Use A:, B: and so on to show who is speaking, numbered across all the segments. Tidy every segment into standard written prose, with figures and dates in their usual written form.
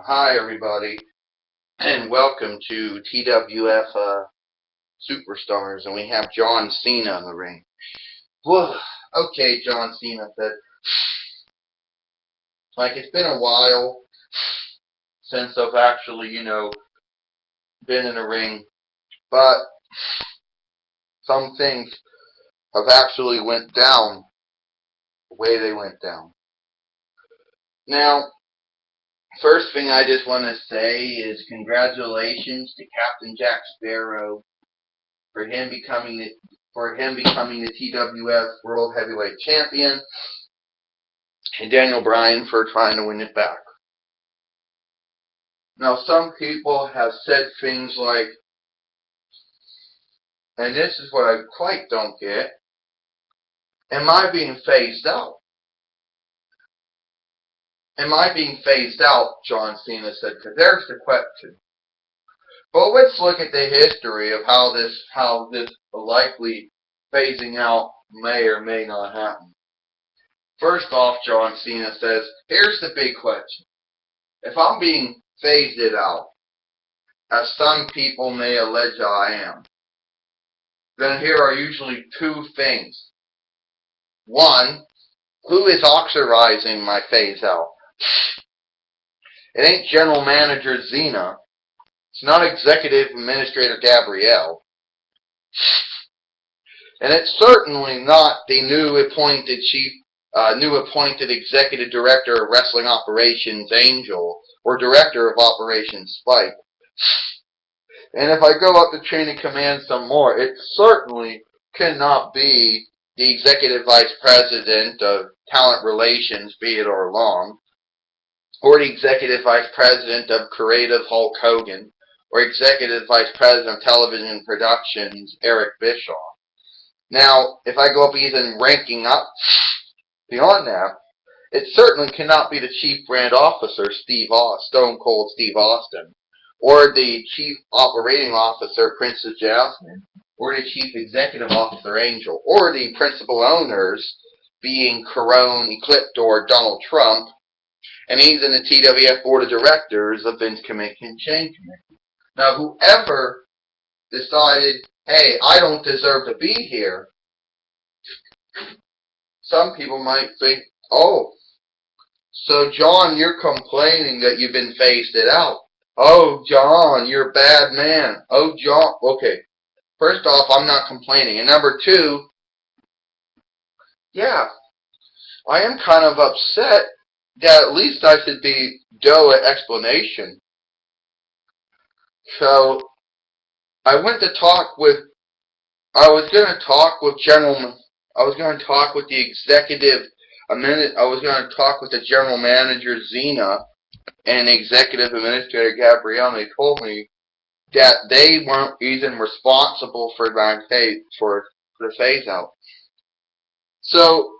A: Hi everybody, and welcome to TWF Superstars, and we have John Cena in the ring. Whoa, okay, John Cena said, it's been a while since I've actually, been in the ring, but some things have actually went down the way they went down. Now, first thing I just want to say is congratulations to Captain Jack Sparrow for him becoming the TWF World Heavyweight Champion, and Daniel Bryan for trying to win it back. Now, some people have said things like, and this is what I quite don't get, am I being phased out? Am I being phased out, John Cena said, because there's the question. But let's look at the history of how this likely phasing out may or may not happen. First off, John Cena says, here's the big question. If I'm being phased out, as some people may allege I am, then here are usually two things. One, who is authorizing my phase out? It ain't General Manager Zena. It's not Executive Administrator Gabrielle. And it's certainly not the new appointed Executive Director of Wrestling Operations Angel or Director of Operations Spike. And if I go up the chain of command some more, it certainly cannot be the Executive Vice President of Talent Relations, Theodore Long, or the Executive Vice President of Creative, Hulk Hogan, or Executive Vice President of Television Productions, Eric Bischoff. Now, if I go up even ranking up beyond that, it certainly cannot be the Chief Brand Officer, Stone Cold Steve Austin, or the Chief Operating Officer, Princess Jasmine, or the Chief Executive Officer, Angel, or the principal owners, being Corone, Ecliptor, Donald Trump, and he's in the TWF Board of Directors of Vince Commission Chain Committee. Now, whoever decided, hey, I don't deserve to be here, some people might think, oh, so John, you're complaining that you've been phased out. Oh, John, you're a bad man. Oh, John, okay. First off, I'm not complaining. And number two, yeah, I am kind of upset that at least I should be due an explanation. So, I was going to talk with the General Manager Zena and Executive Administrator Gabrielle, and they told me that they weren't even responsible for the phase out. So,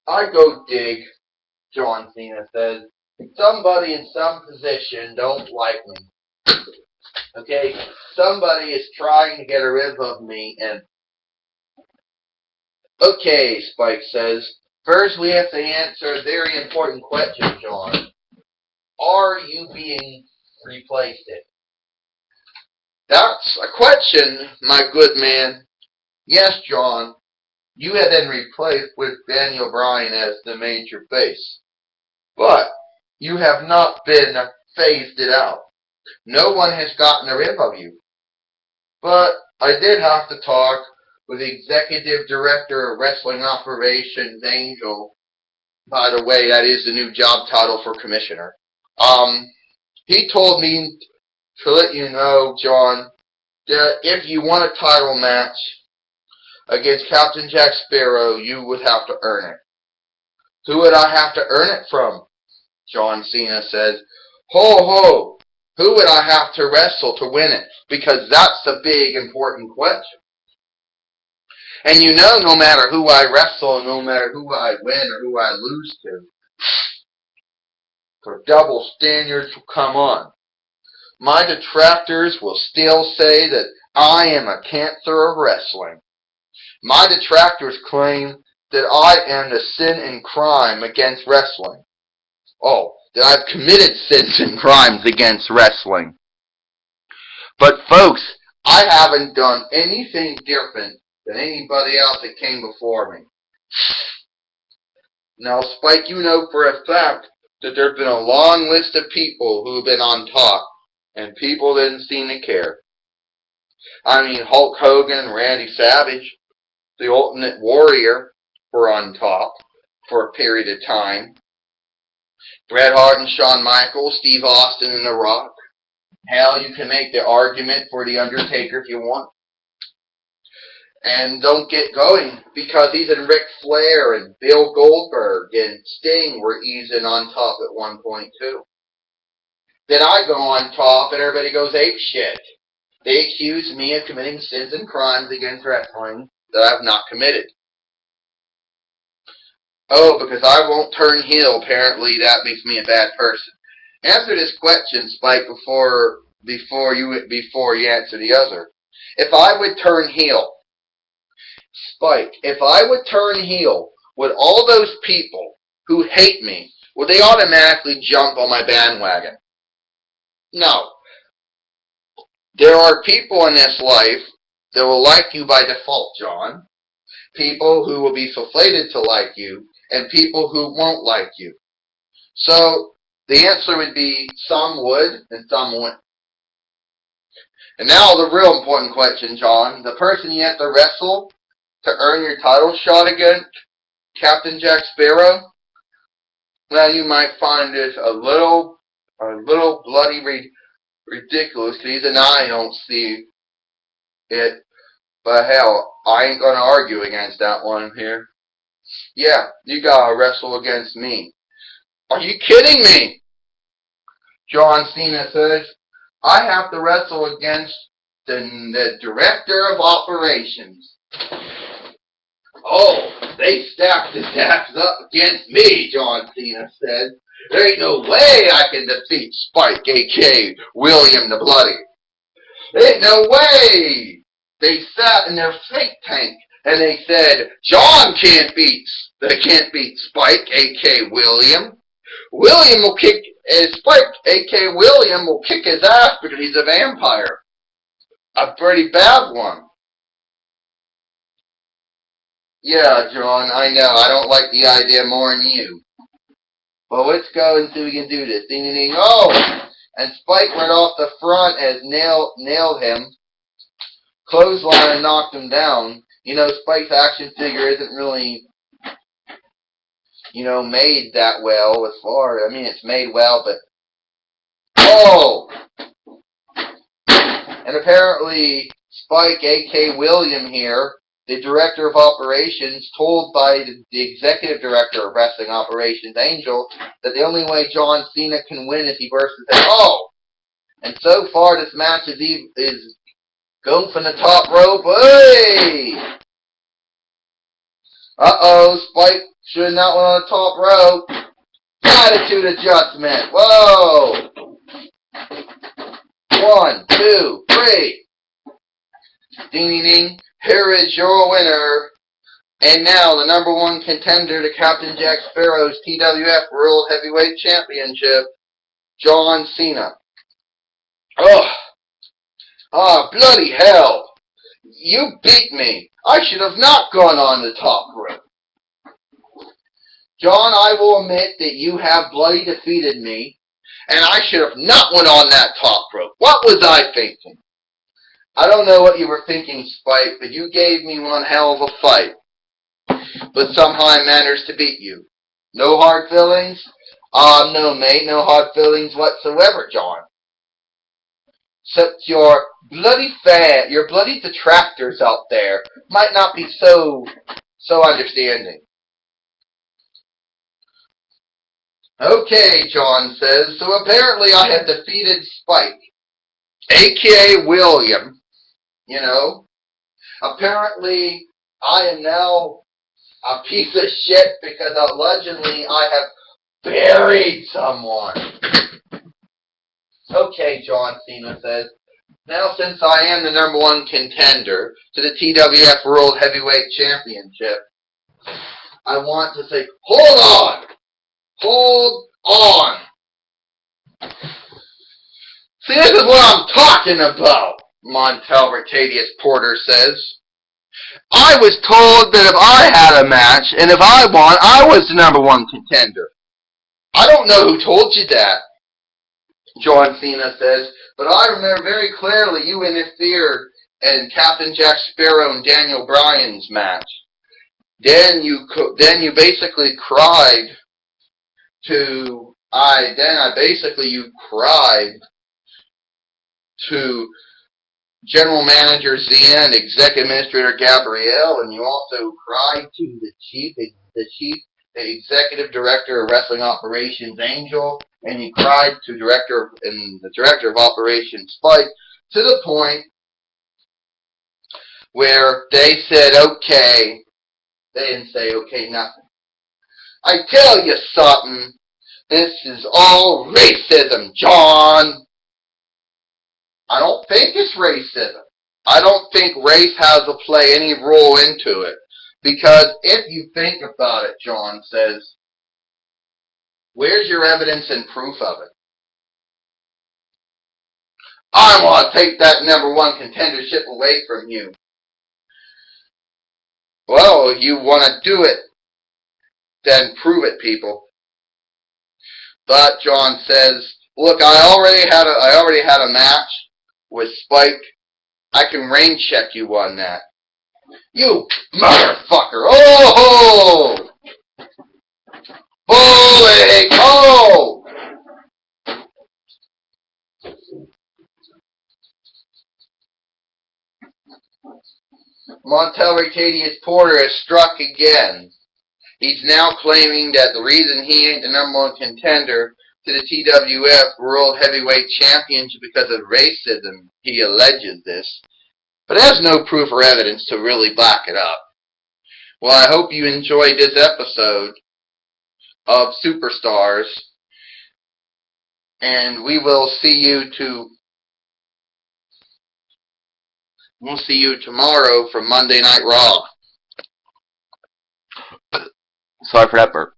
A: I go dig, John Cena says, somebody in some position don't like me. Okay? Somebody is trying to get rid of me, and okay, Spike says, first we have to answer a very important question, John. Are you being replaced? That's a question, my good man. Yes, John, you have been replaced with Daniel Bryan as the major face. But you have not been phased out. No one has gotten rid of you. But I did have to talk with the Executive Director of Wrestling Operations Angel. By the way, that is the new job title for Commissioner. He told me to let you know, John, that if you want a title match against Captain Jack Sparrow, you would have to earn it. Who would I have to earn it from? John Cena says, ho ho, who would I have to wrestle to win it? Because that's the big important question. And no matter who I wrestle, no matter who I win or who I lose to, the double standards will come on. My detractors will still say that I am a cancer of wrestling. My detractors claim that I am the sin and crime against wrestling. Oh, that I've committed sins and crimes against wrestling. But folks, I haven't done anything different than anybody else that came before me. Now, Spike, you know for a fact that there's been a long list of people who've been on top, and people didn't seem to care. I mean, Hulk Hogan, Randy Savage, the Ultimate Warrior were on top for a period of time. Bret Hart and Shawn Michaels, Steve Austin and The Rock. Hell, you can make the argument for The Undertaker if you want. And don't get going, because even Ric Flair and Bill Goldberg and Sting were easing on top at one point too. Then I go on top and everybody goes ape shit. They accuse me of committing sins and crimes against wrestling that I've not committed. Oh, because I won't turn heel, apparently that makes me a bad person. Answer this question, Spike, before you answer the other. If I would turn heel, Spike, if I would turn heel, would all those people who hate me, would they automatically jump on my bandwagon? No. There are people in this life that will like you by default, John. People who will be slated to like you, and people who won't like you. So, the answer would be some would and some wouldn't. And now the real important question, John. The person you have to wrestle to earn your title shot against Captain Jack Sparrow, now you might find this a little bloody ridiculous, because even I don't see it. But hell, I ain't gonna argue against that one here. Yeah, you gotta wrestle against me. Are you kidding me? John Cena says, I have to wrestle against the director of operations. Oh, they stacked the decks up against me, John Cena said. There ain't no way I can defeat Spike, a.k.a. William the Bloody. There ain't no way. They sat in their think tank and they said, John can't beat Spike, a.k.a. William. William will kick, Spike, a.k.a. William, will kick his ass because he's a vampire. A pretty bad one. Yeah, John, I know. I don't like the idea more than you. But let's go and see if we can do this. Ding, ding, ding. Oh! And Spike went off the front as nailed him. Clothesline and knocked him down. You know, Spike's action figure isn't really, made that well as far. I mean, it's made well, but... Oh! And apparently, Spike, a.k.a. William here, the director of operations, told by the executive director of wrestling operations, Angel, that the only way John Cena can win is he versus him. Oh! And so far, this match is going from the top rope. Hey! Uh-oh, Spike should not went on the top rope. Attitude adjustment. Whoa! 1, 2, 3. Ding, ding, ding. Here is your winner. And now, the number one contender to Captain Jack Sparrow's TWF World Heavyweight Championship, John Cena. Oh! Ah, bloody hell! You beat me! I should have not gone on the top rope. John, I will admit that you have bloody defeated me, and I should have not went on that top rope. What was I thinking? I don't know what you were thinking, Spike, but you gave me one hell of a fight. But somehow I managed to beat you. No hard feelings? No, mate, no hard feelings whatsoever, John. Except your bloody detractors out there might not be so understanding. Okay, John says, so apparently I have defeated Spike, a.k.a. William, Apparently I am now a piece of shit because allegedly I have buried someone. Okay, John Cena says, now since I am the number one contender to the TWF World Heavyweight Championship, I want to say, hold on! Hold on! is what I'm talking about, Montel Ricadius Porter says. I was told that if I had a match, and if I won, I was the #1 contender. I don't know who told you that, John Cena says, but I remember very clearly you interfered in Captain Jack Sparrow and Daniel Bryan's match. Then you basically cried to, you cried to General Manager Zia and Executive Administrator Gabrielle, and you also cried to the Executive Director of Wrestling Operations Angel, and you cried to the Director of Operations Spike, to the point where they said okay. They didn't say okay nothing. I tell you something, this is all racism, John. I don't think it's racism. I don't think race has to play any role into it. Because if you think about it, John says, where's your evidence and proof of it? I want to take that #1 contendership away from you. Well, if you want to do it, then prove it, people. But John says, look, I already had a match with Spike. I can rain check you on that. You motherfucker! Oh! Holy cow! Montel Ricadius Porter has struck again. He's now claiming that the reason he ain't the #1 contender to the TWF World Heavyweight Championship because of racism. He alleges this, but has no proof or evidence to really back it up. Well, I hope you enjoyed this episode of Superstars, and we'll see you tomorrow for Monday Night Raw. Sorry for that burp.